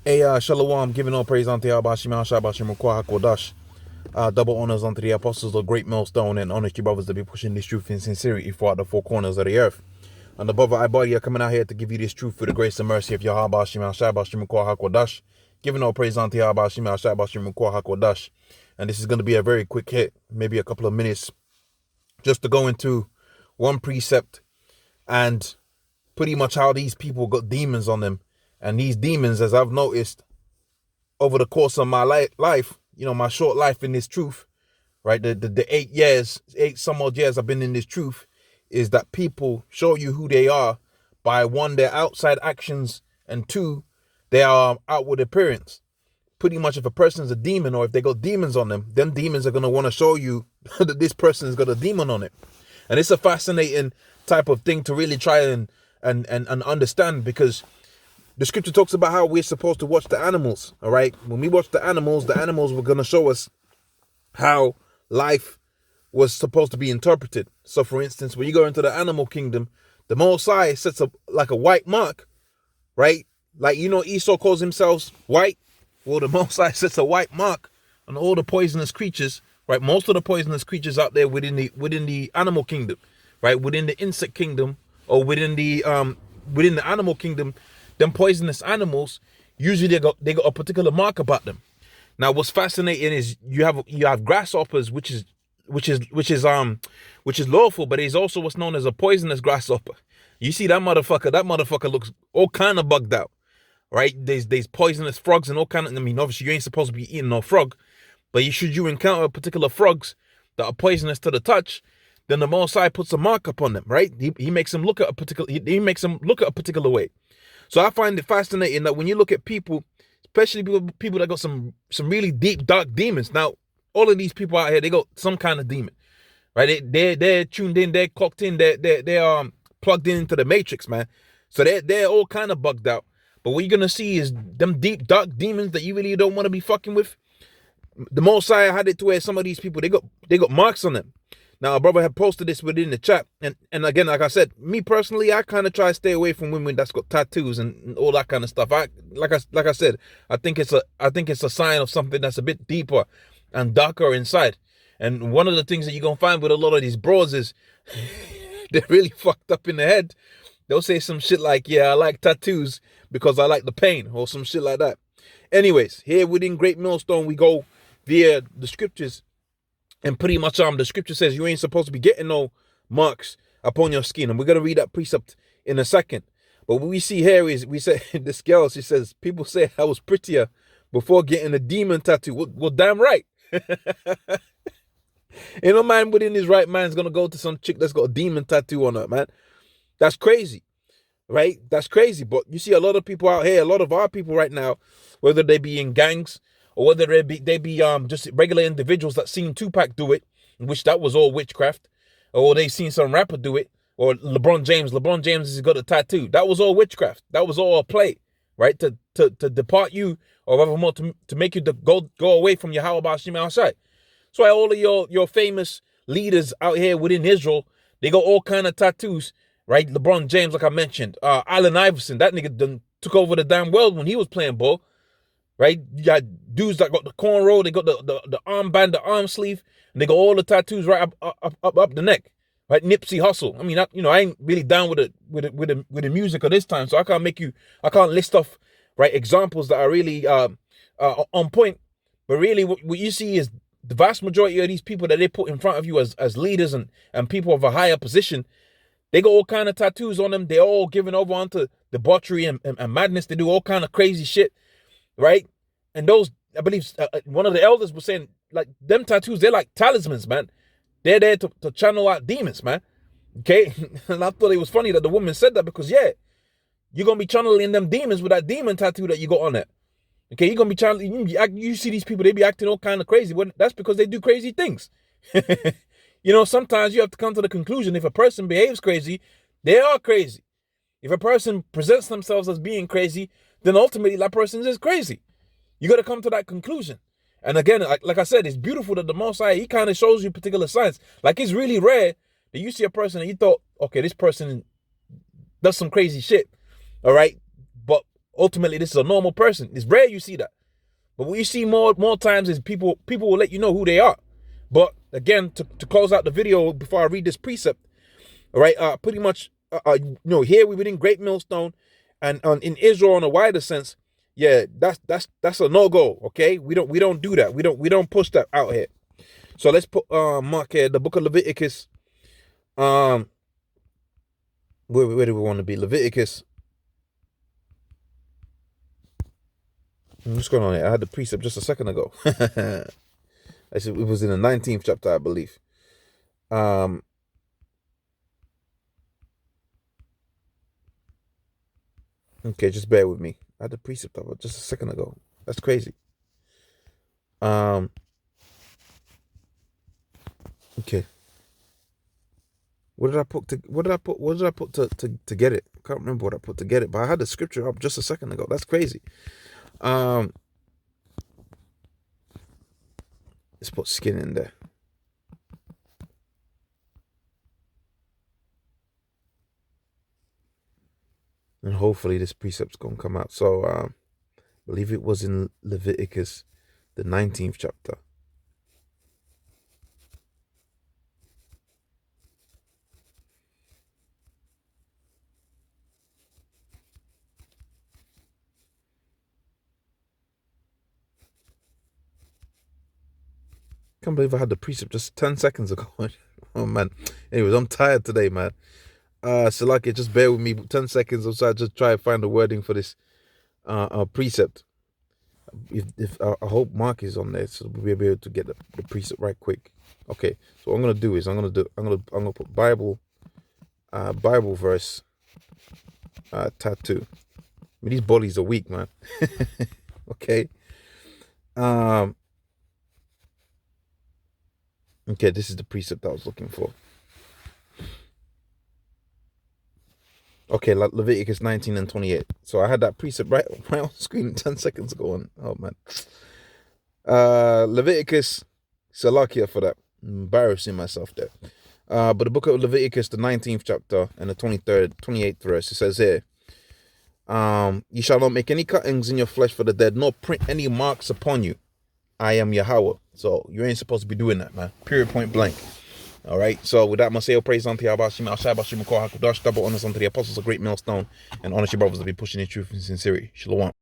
Hey, Shalom, giving all praise unto Yahweh Shema Shabashim Kodash. Double honors unto the apostles of great millstone and honest you brothers to be pushing this truth in sincerity throughout the four corners of the earth. And the brother Ibadi are coming out here to give you this truth for the grace and mercy of Yahweh Shema Shabashim Kodash. Giving all praise unto Yahweh Shema Shabashim Kodash. And this is going to be a very quick hit, maybe a couple of minutes, just to go into one precept and pretty much how these people got demons on them. And these demons, as I've noticed over the course of my life, my short life in this truth, right? The 8 some odd years I've been in this truth, is that people show you who they are by one, their outside actions, and two, their outward appearance. Pretty much if a person's a demon or if they got demons on them demons are going to want to show you that this person's got a demon on it. And it's a fascinating type of thing to really try and understand, because the scripture talks about how we're supposed to watch the animals, all right? When we watch the animals were going to show us how life was supposed to be interpreted. So, for instance, when you go into the animal kingdom, the Most High sets up like a white mark, right? Like, Esau calls himself white. Well, the Most High sets a white mark on all the poisonous creatures, right? Most of the poisonous creatures out there within the animal kingdom, right? Within the insect kingdom or within the animal kingdom, them poisonous animals, usually they got a particular mark about them. Now, what's fascinating is you have grasshoppers, which is lawful, but it's also what's known as a poisonous grasshopper. You see that motherfucker? That motherfucker looks all kind of bugged out, right? There's poisonous frogs and all kind of. I mean, obviously you ain't supposed to be eating no frog, but should you encounter particular frogs that are poisonous to the touch, then the Most High puts a mark upon them, right? He makes them look at a particular. He makes them look at a particular way. So I find it fascinating that when you look at people, especially people that got some really deep, dark demons. Now, all of these people out here, they got some kind of demon, right? They're tuned in, they're clocked in, they're plugged into the matrix, man. So they're all kind of bugged out. But what you're gonna see is them deep, dark demons that you really don't want to be fucking with. The Most High had it to where some of these people, they got marks on them. Now, a brother had posted this within the chat, and again, like I said, me personally, I kind of try to stay away from women that's got tattoos and all that kind of stuff. Like I said, I think it's a sign of something that's a bit deeper and darker inside. And one of the things that you're gonna find with a lot of these bros is they're really fucked up in the head. They'll say some shit like, "Yeah, I like tattoos because I like the pain," or some shit like that. Anyways, here within Great Millstone, we go via the scriptures. And pretty much the scripture says you ain't supposed to be getting no marks upon your skin. And we're going to read that precept in a second. But what we see here is, we say, this girl, she says, people say I was prettier before getting a demon tattoo. Well, damn right. Ain't no man within his right mind's going to go to some chick that's got a demon tattoo on her, man. That's crazy, right? That's crazy. But you see a lot of people out here, a lot of our people right now, whether they be in gangs, or whether they be just regular individuals that seen Tupac do it, which that was all witchcraft, or they seen some rapper do it, or LeBron James has got a tattoo. That was all witchcraft. That was all a play, right? To depart you, or evermore to make you go away from your Yahweh Shema outside. That's why all of your famous leaders out here within Israel, they got all kind of tattoos, right? LeBron James, like I mentioned, Allen Iverson, that nigga done took over the damn world when he was playing ball. Right? You got dudes that got the cornrow, they got the armband, the arm sleeve, and they got all the tattoos right up the neck. Right? Nipsey Hussle. I mean, I ain't really down with the music of this time, so I can't list off right examples that are really on point. But really, what you see is the vast majority of these people that they put in front of you as leaders and people of a higher position, they got all kind of tattoos on them. They're all giving over onto debauchery and madness. They do all kind of crazy shit. Right? And those, I believe one of the elders was saying, like, them tattoos, they're like talismans, man. They're there to channel out demons, man. Okay? And I thought it was funny that the woman said that, because, yeah, you're going to be channeling them demons with that demon tattoo that you got on there. Okay? You're going to be channeling, you see these people, they be acting all kind of crazy. Well, that's because they do crazy things. Sometimes you have to come to the conclusion, if a person behaves crazy, they are crazy. If a person presents themselves as being crazy, then ultimately that person is crazy. You got to come to that conclusion. And again, like I said, it's beautiful that the Most High, he kind of shows you particular signs. Like, it's really rare that you see a person and you thought, okay, this person does some crazy shit, all right? But ultimately this is a normal person. It's rare you see that. But what you see more times is people will let you know who they are. But again, to close out the video before I read this precept, all right, pretty much, here we've been in Great Millstone, and in Israel in a wider sense, yeah, that's a no-go. Okay, we don't do that. We don't push that out here. So let's put Mark here, the book of Leviticus. Where do we want to be? Leviticus. What's going on here? I had the precept just a second ago. It was in the 19th chapter, I believe. Okay, just bear with me. I had the precept of it just a second ago. That's crazy. Okay. What did I put to get it? I can't remember what I put to get it, but I had the scripture up just a second ago. That's crazy. Let's put skin in there. And hopefully this precept's gonna come out. So I believe it was in Leviticus, the 19th chapter. Can't believe I had the precept just 10 seconds ago. Oh man. Anyways, I'm tired today, man. Salakia, just bear with me 10 seconds or so. I just try to find the wording for this precept. If I hope Mark is on there, so we'll be able to get the precept right quick. Okay, so what I'm gonna do is I'm gonna put Bible verse tattoo. I mean, these bodies are weak, man. Okay. Okay, this is the precept I was looking for. Okay, Leviticus 19 and 28. So I had that precept right on screen 10 seconds ago. Oh man. Leviticus, Salakia for that. Embarrassing myself there. But the book of Leviticus, the 19th chapter and the 28th verse, it says here, you shall not make any cuttings in your flesh for the dead, nor print any marks upon you. I am Yahweh. So you ain't supposed to be doing that, man. Period, point blank. All right. So with that, I say, praise unto Yahweh, double honors unto the apostles of Great Millstone, and honor your brothers to be pushing in truth and sincerity. Shalom.